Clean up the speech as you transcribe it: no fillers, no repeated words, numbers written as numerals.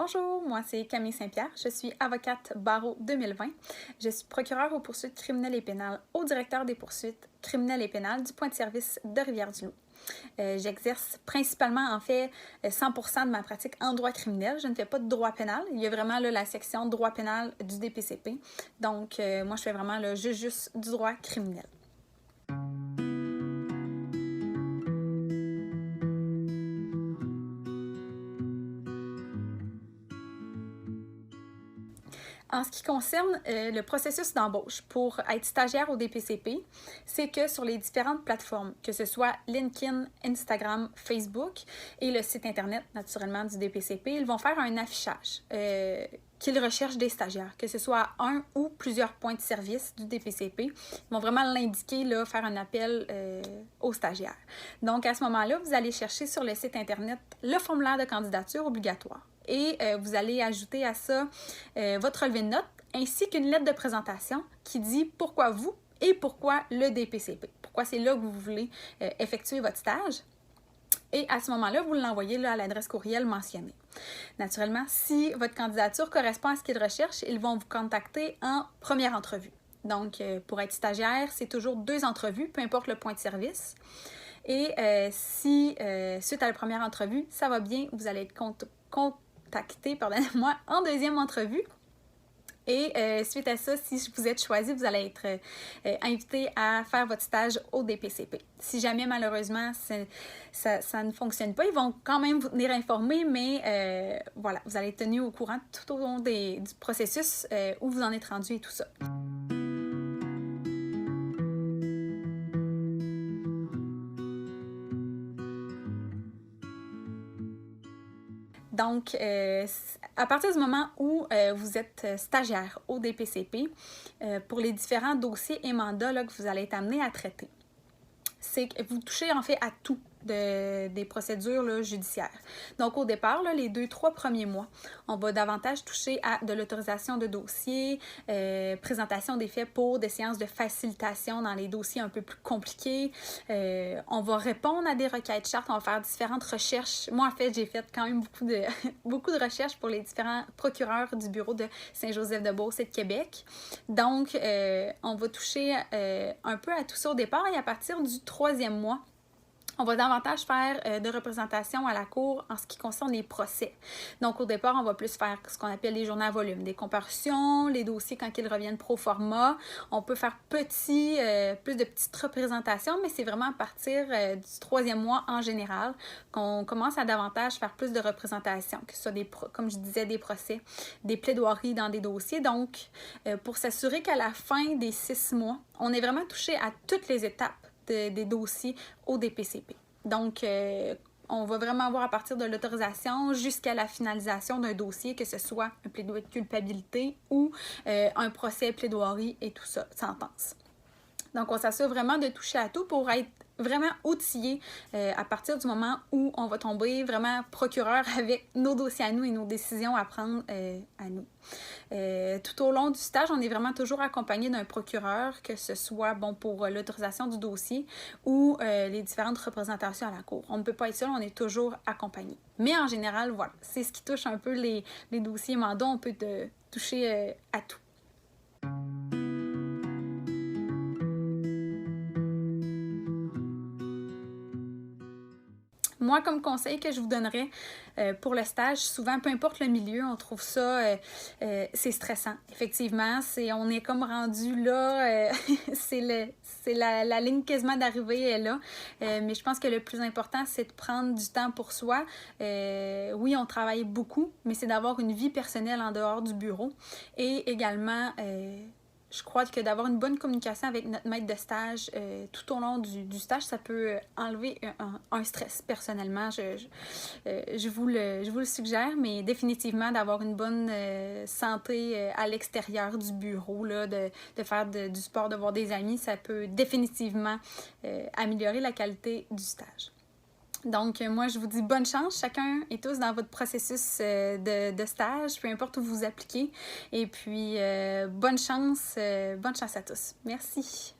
Bonjour, moi c'est Camille Saint-Pierre, je suis avocate barreau 2020. Je suis procureure aux poursuites criminelles et pénales au directeur des poursuites criminelles et pénales du point de service de Rivière-du-Loup. J'exerce principalement, 100% de ma pratique en droit criminel. Je ne fais pas de droit pénal. Il y a vraiment là, la section droit pénal du DPCP. Donc, moi, je fais vraiment juste du droit criminel. En ce qui concerne le processus d'embauche pour être stagiaire au DPCP, c'est que sur les différentes plateformes, que ce soit LinkedIn, Instagram, Facebook et le site Internet, naturellement, du DPCP, ils vont faire un affichage qu'ils recherchent des stagiaires, que ce soit à un ou plusieurs points de service du DPCP. Ils vont vraiment l'indiquer, là, faire un appel aux stagiaires. Donc, à ce moment-là, vous allez chercher sur le site Internet le formulaire de candidature obligatoire. Et vous allez ajouter à ça votre relevé de notes ainsi qu'une lettre de présentation qui dit pourquoi vous et pourquoi le DPCP. Pourquoi c'est là que vous voulez effectuer votre stage. Et à ce moment-là, vous l'envoyez là, à l'adresse courriel mentionnée. Naturellement, si votre candidature correspond à ce qu'ils recherchent, ils vont vous contacter en première entrevue. Donc, pour être stagiaire, c'est toujours 2 entrevues, peu importe le point de service. Et si, suite à la première entrevue, ça va bien, vous allez être contacté, pardonnez-moi, en deuxième entrevue. Et suite à ça, si vous êtes choisi, vous allez être invité à faire votre stage au DPCP. Si jamais, malheureusement, ça ne fonctionne pas, ils vont quand même vous tenir informé, mais voilà, vous allez être tenu au courant tout au long du processus où vous en êtes rendu et tout ça. Donc, à partir du moment où vous êtes stagiaire au DPCP, pour les différents dossiers et mandats là, que vous allez être amené à traiter, c'est que vous touchez en fait à tout des procédures là, judiciaires. Donc, au départ, là, les 2-3 premiers mois, on va davantage toucher à de l'autorisation de dossier, présentation des faits pour des séances de facilitation dans les dossiers un peu plus compliqués. On va répondre à des requêtes chartes, on va faire différentes recherches. Moi, en fait, j'ai fait quand même beaucoup de recherches pour les différents procureurs du bureau de Saint-Joseph-de-Beauce et de Québec. Donc, on va toucher un peu à tout ça au départ et à partir du 3e mois, on va davantage faire de représentation à la cour en ce qui concerne les procès. Donc, au départ, on va plus faire ce qu'on appelle les journaux à volume, des comparutions, les dossiers quand ils reviennent pro forma. On peut faire plus de petites représentations, mais c'est vraiment à partir du 3e mois en général qu'on commence à davantage faire plus de représentations, que ce soit, comme je disais, des procès, des plaidoiries dans des dossiers. Donc, pour s'assurer qu'à la fin des 6 mois, on est vraiment touché à toutes les étapes des dossiers au DPCP. Donc, on va vraiment voir à partir de l'autorisation jusqu'à la finalisation d'un dossier, que ce soit un plaidoyer de culpabilité ou un procès, plaidoirie et tout ça, sentence. Donc, on s'assure vraiment de toucher à tout pour être vraiment outillé à partir du moment où on va tomber vraiment procureur avec nos dossiers à nous et nos décisions à prendre à nous. Tout au long du stage, on est vraiment toujours accompagné d'un procureur, que ce soit pour l'autorisation du dossier ou les différentes représentations à la cour. On ne peut pas être seul, on est toujours accompagné. Mais en général, voilà, c'est ce qui touche un peu les dossiers mandats, on peut toucher à tout. Moi, comme conseil que je vous donnerais pour le stage, souvent, peu importe le milieu, on trouve ça, c'est stressant. Effectivement, on est comme rendu là, c'est la ligne quasiment d'arrivée est là. Mais je pense que le plus important, c'est de prendre du temps pour soi. Oui, on travaille beaucoup, mais c'est d'avoir une vie personnelle en dehors du bureau. Et également, je crois que d'avoir une bonne communication avec notre maître de stage tout au long du stage, ça peut enlever un stress. Personnellement, je vous le suggère, mais définitivement d'avoir une bonne santé à l'extérieur du bureau, là, de faire du sport, de voir des amis, ça peut définitivement améliorer la qualité du stage. Donc, moi, je vous dis bonne chance, chacun et tous dans votre processus de stage, peu importe où vous appliquez. Et puis, bonne chance à tous. Merci.